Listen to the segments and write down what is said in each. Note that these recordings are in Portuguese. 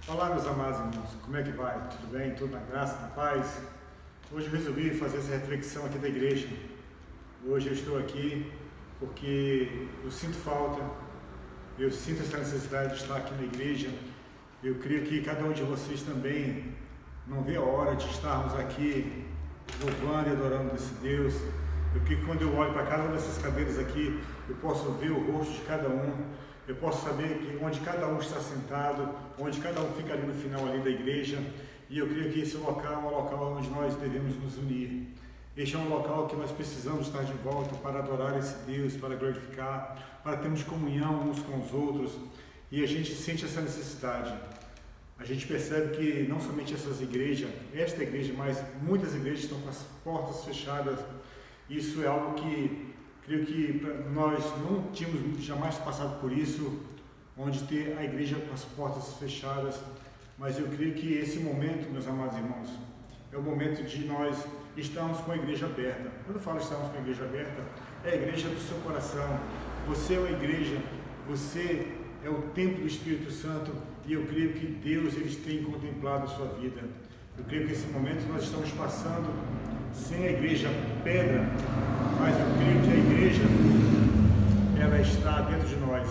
Olá, meus amados irmãos, como é que vai? Tudo bem? Tudo na graça, na paz? Hoje eu resolvi fazer essa reflexão aqui da igreja. Hoje eu estou aqui porque eu sinto falta, eu sinto essa necessidade de estar aqui na igreja. Eu creio que cada um de vocês também não vê a hora de estarmos aqui louvando e adorando esse Deus. Eu creio que quando eu olho para cada uma dessas cadeiras aqui, eu posso ver o rosto de cada um. Eu posso saber que onde cada um está sentado, onde cada um fica ali no final ali da igreja, e eu creio que esse local é um local onde nós devemos nos unir. Este é um local que nós precisamos estar de volta para adorar esse Deus, para glorificar, para termos comunhão uns com os outros, e a gente sente essa necessidade. A gente percebe que não somente essas igrejas, esta igreja, mas muitas igrejas estão com as portas fechadas. Isso é algo que creio que nós não tínhamos jamais passado por isso, onde ter a igreja com as portas fechadas, mas eu creio que esse momento, meus amados irmãos, é o momento de nós estarmos com a igreja aberta. Quando eu falo estarmos com a igreja aberta, é a igreja do seu coração. Você é uma igreja, você é o templo do Espírito Santo, e eu creio que Deus ele tem contemplado a sua vida. Eu creio que esse momento nós estamos passando sem a igreja pedra, mas eu creio que a igreja ela está dentro de nós.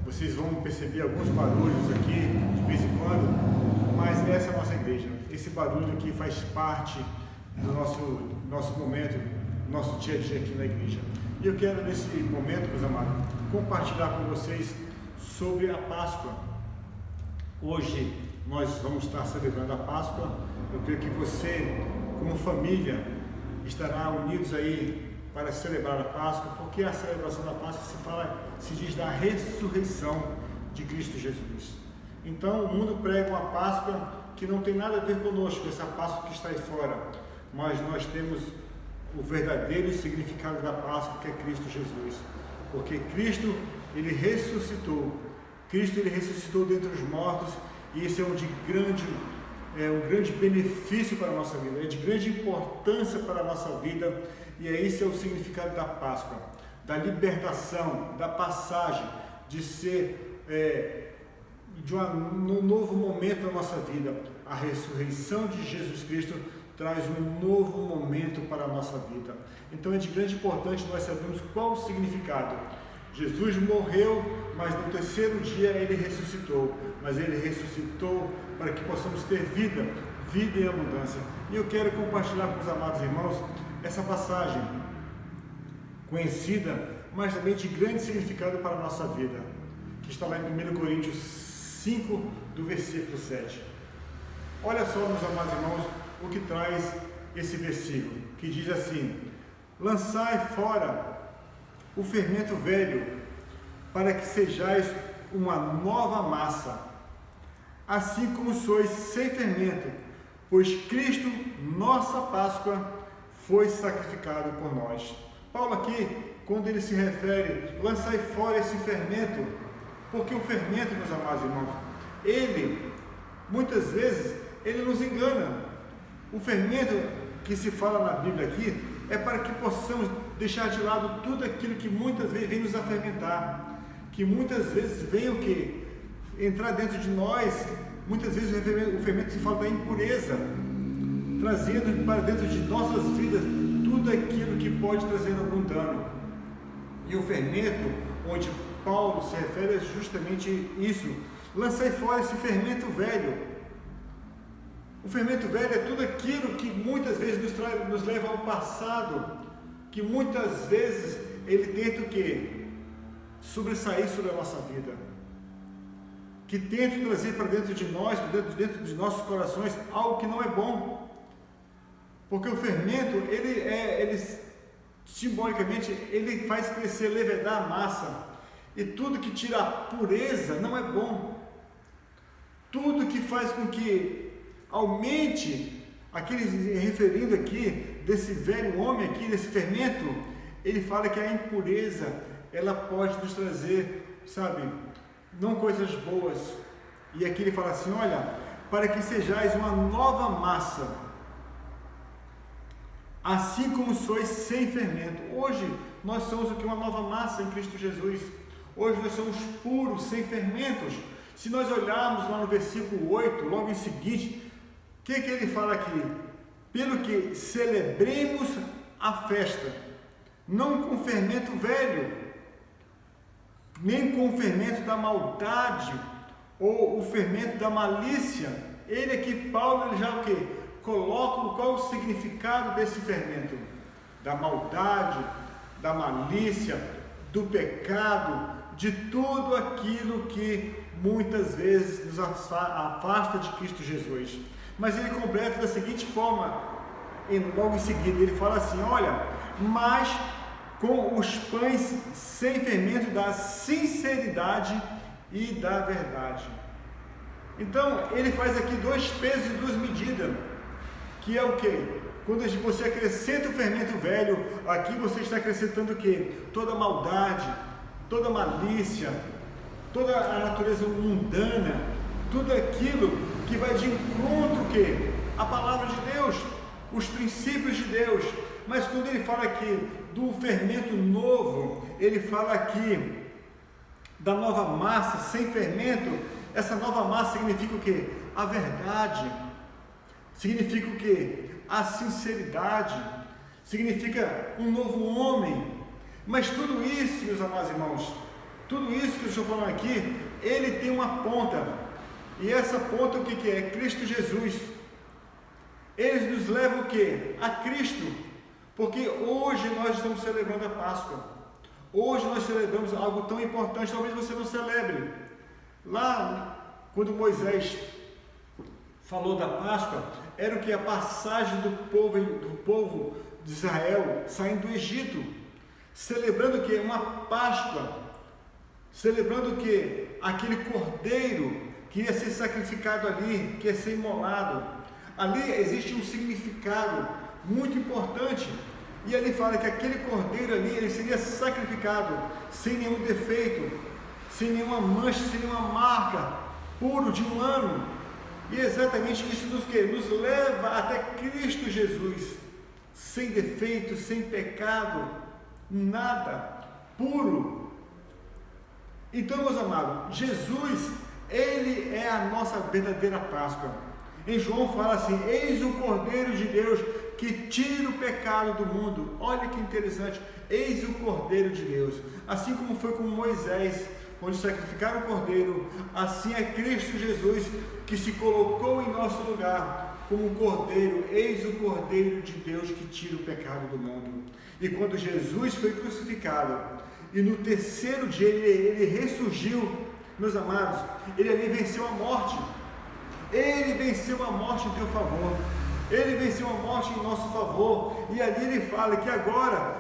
Vocês vão perceber alguns barulhos aqui de vez em quando, mas essa é a nossa igreja. Esse barulho aqui faz parte do nosso momento, nosso dia a dia aqui na igreja. E eu quero nesse momento, meus amados, compartilhar com vocês sobre a Páscoa. Hoje nós vamos estar celebrando a Páscoa. Eu creio que você, como família, estará unidos aí para celebrar a Páscoa, porque a celebração da Páscoa se diz da ressurreição de Cristo Jesus. Então o mundo prega uma Páscoa que não tem nada a ver conosco, essa Páscoa que está aí fora, mas nós temos o verdadeiro significado da Páscoa, que é Cristo Jesus, porque Cristo ele ressuscitou. Cristo ele ressuscitou dentre os mortos, e esse é um grande benefício para a nossa vida, é de grande importância para a nossa vida, e esse é o significado da Páscoa, da libertação, da passagem, de ser um novo momento na nossa vida. A ressurreição de Jesus Cristo traz um novo momento para a nossa vida. Então é de grande importância nós sabermos qual o significado. Jesus morreu, mas no terceiro dia ele ressuscitou, mas ele ressuscitou para que possamos ter vida em abundância. E eu quero compartilhar com os amados irmãos essa passagem conhecida, mas também de grande significado para a nossa vida, que está lá em 1 Coríntios 5, do versículo 7. Olha só, meus amados irmãos, o que traz esse versículo, que diz assim: lançai fora o fermento velho, para que sejais uma nova massa, assim como sois sem fermento, pois Cristo, nossa Páscoa, foi sacrificado por nós. Paulo aqui, quando ele se refere, lançai fora esse fermento, porque o fermento, meus amados irmãos, ele, muitas vezes, ele nos engana. O fermento que se fala na Bíblia aqui, é para que possamos deixar de lado tudo aquilo que muitas vezes vem nos afermentar, que muitas vezes vem o que? Entrar dentro de nós. Muitas vezes o fermento se fala da impureza, trazendo para dentro de nossas vidas tudo aquilo que pode trazer algum dano. E o fermento, onde Paulo se refere, é justamente isso: lançai fora esse fermento velho. O fermento velho é tudo aquilo que muitas vezes nos leva ao passado, que muitas vezes ele tenta o quê? Sobressair sobre a nossa vida, que tenta trazer para dentro de nós, dentro de nossos corações, algo que não é bom. Porque o fermento, ele simbolicamente, ele faz crescer, levedar a massa, e tudo que tira a pureza não é bom. Tudo que faz com que aumente, referindo aqui, desse velho homem aqui, desse fermento, ele fala que a impureza, ela pode nos trazer, não coisas boas. E aqui ele fala assim: olha, para que sejais uma nova massa, assim como sois sem fermento. Hoje nós somos o que? Uma nova massa em Cristo Jesus. Hoje nós somos puros, sem fermentos. Se nós olharmos lá no versículo 8, logo em seguinte, o que ele fala aqui? Pelo que celebremos a festa, não com fermento velho, nem com o fermento da maldade, ou o fermento da malícia. Ele aqui, Paulo, ele já o quê? Coloca qual o significado desse fermento? Da maldade, da malícia, do pecado, de tudo aquilo que muitas vezes nos afasta de Cristo Jesus. Mas ele completa da seguinte forma, logo em seguida, ele fala assim, olha, mas com os pães sem fermento da sinceridade e da verdade. Então, ele faz aqui 2 pesos e 2 medidas, que é o quê? Quando você acrescenta o fermento velho, aqui você está acrescentando o quê? Toda maldade, toda malícia, toda a natureza mundana, tudo aquilo que vai de encontro, o quê? A palavra de Deus, os princípios de Deus. Mas quando ele fala aqui do fermento novo, ele fala aqui da nova massa sem fermento. Essa nova massa significa o quê? A verdade, significa o quê? A sinceridade, significa um novo homem. Mas tudo isso, meus amados irmãos, tudo isso que eu estou falando aqui, ele tem uma ponta, e essa ponta o que é? Cristo Jesus. Ele nos leva o quê? A Cristo, porque hoje nós estamos celebrando a Páscoa, hoje nós celebramos algo tão importante, talvez você não celebre. Lá, quando Moisés falou da Páscoa, era o que? A passagem do povo de Israel saindo do Egito, celebrando o que? Uma Páscoa, celebrando o que? Aquele cordeiro que ia ser sacrificado ali, que ia ser imolado. Ali existe um significado muito importante, e ali fala que aquele cordeiro ali, ele seria sacrificado sem nenhum defeito, sem nenhuma mancha, sem nenhuma marca, puro de um ano. E exatamente isso nos leva até Cristo Jesus, sem defeito, sem pecado, nada, puro. Então, meus amados, Jesus, ele é a nossa verdadeira Páscoa. Em João fala assim, eis o Cordeiro de Deus que tira o pecado do mundo. Olha que interessante, eis o Cordeiro de Deus. Assim como foi com Moisés, onde sacrificaram o Cordeiro, assim é Cristo Jesus que se colocou em nosso lugar como um Cordeiro. Eis o Cordeiro de Deus que tira o pecado do mundo. E quando Jesus foi crucificado, e no 3º dia ele ressurgiu, meus amados, ele ali venceu a morte. Ele venceu a morte em teu favor, ele venceu a morte em nosso favor, e ali ele fala que agora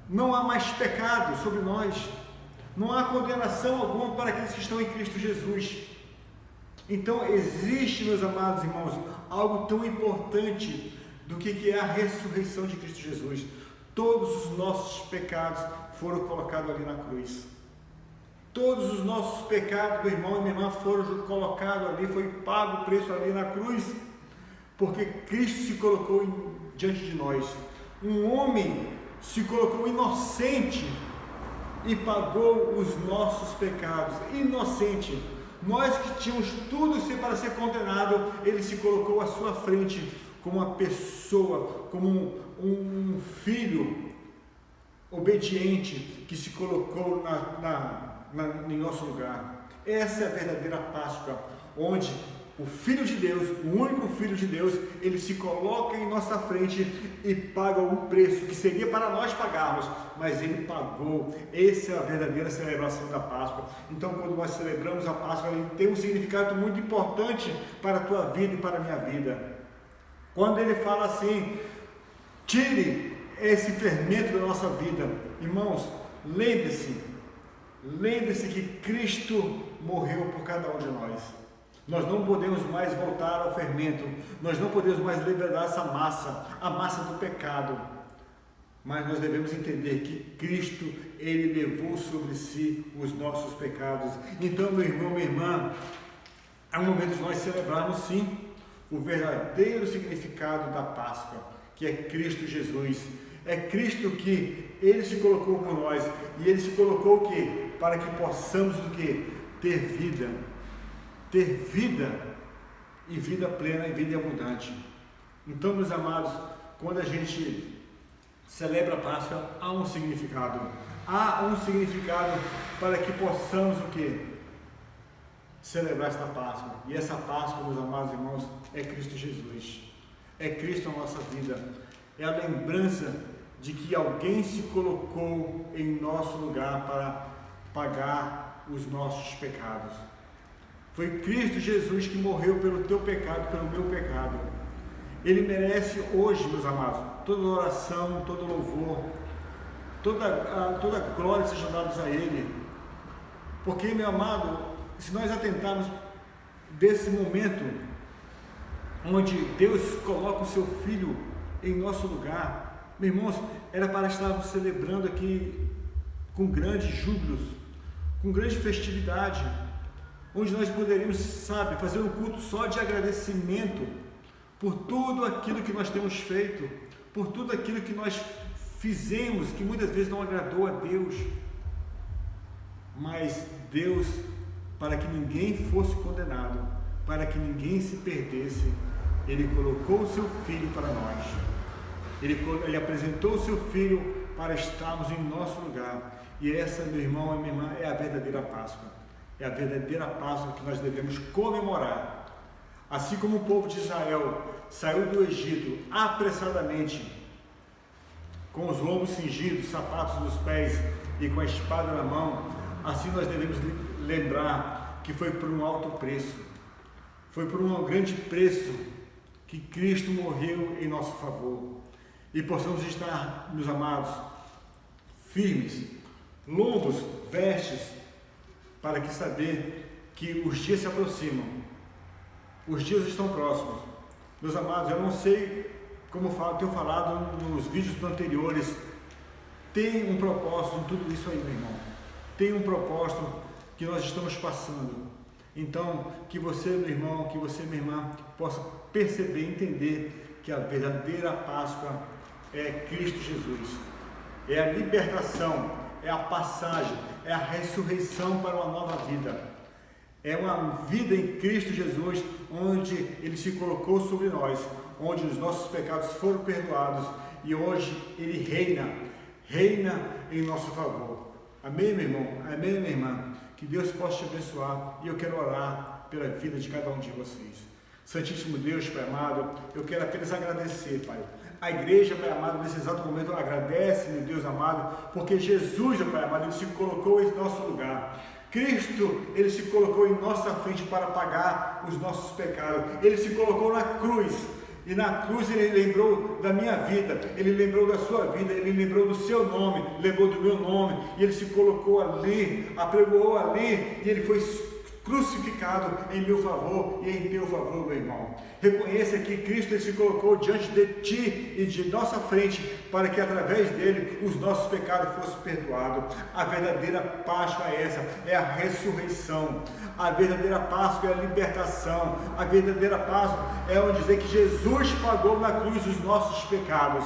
não há mais pecado sobre nós, não há condenação alguma para aqueles que estão em Cristo Jesus. Então existe, meus amados irmãos, algo tão importante do que é a ressurreição de Cristo Jesus. Todos os nossos pecados foram colocados ali na cruz. Todos os nossos pecados, meu irmão e minha irmã, foram colocados ali, foi pago o preço ali na cruz, porque Cristo se colocou diante de nós. Um homem se colocou inocente e pagou os nossos pecados, inocente. Nós que tínhamos tudo para ser condenado, ele se colocou à sua frente como uma pessoa, como um filho obediente que se colocou em nosso lugar. Essa é a verdadeira Páscoa, onde o Filho de Deus, o único Filho de Deus, ele se coloca em nossa frente e paga um preço que seria para nós pagarmos, mas ele pagou. Essa é a verdadeira celebração da Páscoa. Então, quando nós celebramos a Páscoa, ele tem um significado muito importante para a tua vida e para a minha vida. Quando ele fala assim, tire esse fermento da nossa vida, irmãos, lembre-se que Cristo morreu por cada um de nós. Nós não podemos mais voltar ao fermento, nós não podemos mais liberar essa massa, a massa do pecado, mas nós devemos entender que Cristo, ele levou sobre si os nossos pecados. Então, meu irmão, minha irmã, é um momento de nós celebrarmos sim o verdadeiro significado da Páscoa, que é Cristo Jesus. É Cristo que ele se colocou por nós, e ele se colocou o quê? Para que possamos o quê? Ter vida. ter vida, e vida plena e vida abundante. Então, meus amados, quando a gente celebra a Páscoa, há um significado. Há um significado para que possamos o quê? Celebrar esta Páscoa. E essa Páscoa, meus amados irmãos, é Cristo Jesus. É Cristo na nossa vida. É a lembrança de que alguém se colocou em nosso lugar para pagar os nossos pecados. Foi Cristo Jesus que morreu pelo teu pecado, pelo meu pecado. Ele merece hoje, meus amados, toda oração, todo louvor, toda glória seja dada a Ele. Porque, meu amado, se nós atentarmos desse momento onde Deus coloca o seu Filho em nosso lugar, meus irmãos, era para estarmos celebrando aqui com grandes júbilos, com grande festividade, onde nós poderíamos, sabe, fazer um culto só de agradecimento por tudo aquilo que nós temos feito, por tudo aquilo que nós fizemos, que muitas vezes não agradou a Deus. Mas Deus, para que ninguém fosse condenado, para que ninguém se perdesse, Ele colocou o seu Filho para nós. Ele apresentou o seu Filho para estarmos em nosso lugar. E essa, meu irmão e minha irmã, é a verdadeira Páscoa. É a verdadeira Páscoa que nós devemos comemorar. Assim como o povo de Israel saiu do Egito apressadamente, com os lombos cingidos, sapatos nos pés e com a espada na mão, assim nós devemos lembrar que foi por um alto preço, foi por um grande preço que Cristo morreu em nosso favor, e possamos estar, meus amados, firmes, lombos, vestes, para que saber que os dias se aproximam, os dias estão próximos. Meus amados, eu não sei como tenho falado nos vídeos anteriores, tem um propósito em tudo isso aí, meu irmão. Tem um propósito que nós estamos passando. Então, que você, meu irmão, que você, minha irmã, possa perceber e entender que a verdadeira Páscoa é Cristo Jesus. É a libertação, é a passagem, é a ressurreição para uma nova vida. É uma vida em Cristo Jesus, onde Ele se colocou sobre nós, onde os nossos pecados foram perdoados e hoje Ele reina em nosso favor. Amém, meu irmão? Amém, minha irmã? Que Deus possa te abençoar e eu quero orar pela vida de cada um de vocês. Santíssimo Deus, Pai amado, eu quero apenas agradecer, Pai. A igreja, Pai amado, nesse exato momento agradece, meu Deus amado, porque Jesus, Pai amado, Ele se colocou em nosso lugar. Cristo, Ele se colocou em nossa frente para pagar os nossos pecados. Ele se colocou na cruz. E na cruz Ele lembrou da minha vida, Ele lembrou da sua vida, Ele lembrou do seu nome, lembrou do meu nome, e Ele se colocou ali, apregoou ali, e Ele foi crucificado em meu favor e em teu favor, meu irmão. Reconheça que Cristo Ele se colocou diante de ti e de nossa frente, para que através dele os nossos pecados fossem perdoados. A verdadeira Páscoa é essa, é a ressurreição. A verdadeira Páscoa é a libertação. A verdadeira Páscoa é onde dizer que Jesus pagou na cruz os nossos pecados,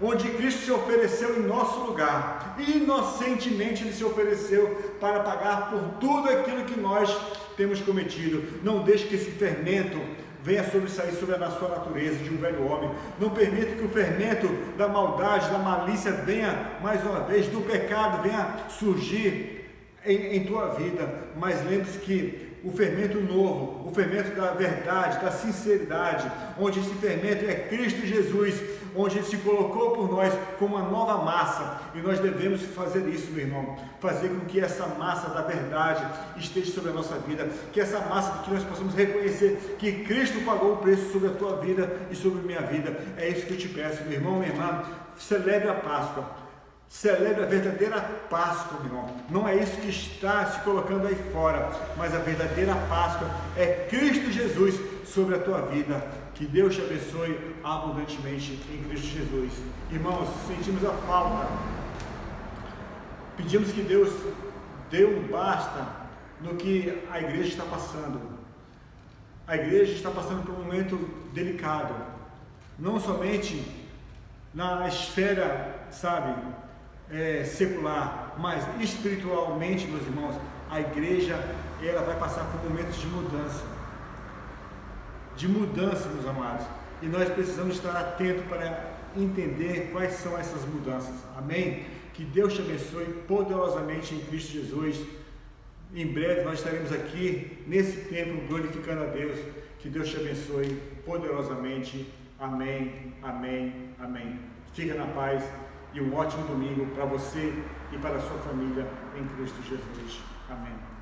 onde Cristo se ofereceu em nosso lugar, inocentemente Ele se ofereceu para pagar por tudo aquilo que nós temos cometido. Não deixe que esse fermento venha sobressair sobre a sua natureza de um velho homem. Não permita que o fermento da maldade, da malícia venha mais uma vez, do pecado venha surgir em tua vida, mas lembre-se que o fermento novo, o fermento da verdade, da sinceridade, onde esse fermento é Cristo Jesus, onde Ele se colocou por nós como uma nova massa, e nós devemos fazer isso, meu irmão, fazer com que essa massa da verdade esteja sobre a nossa vida, que essa massa que nós possamos reconhecer que Cristo pagou o preço sobre a tua vida e sobre a minha vida. É isso que eu te peço, meu irmão, minha irmã, celebre a Páscoa. Celebre a verdadeira Páscoa, meu irmão. Não é isso que está se colocando aí fora, mas a verdadeira Páscoa é Cristo Jesus sobre a tua vida. Que Deus te abençoe abundantemente em Cristo Jesus. Irmãos, sentimos a falta. Pedimos que Deus dê um basta no que a igreja está passando. A igreja está passando por um momento delicado. Não somente na esfera, sabe, secular, mas espiritualmente, meus irmãos, a igreja, ela vai passar por momentos de mudança, meus amados, e nós precisamos estar atentos para entender quais são essas mudanças, amém? Que Deus te abençoe poderosamente em Cristo Jesus. Em breve nós estaremos aqui nesse templo glorificando a Deus. Que Deus te abençoe poderosamente, amém, amém, amém. Fica na paz e um ótimo domingo para você e para a sua família em Cristo Jesus, amém.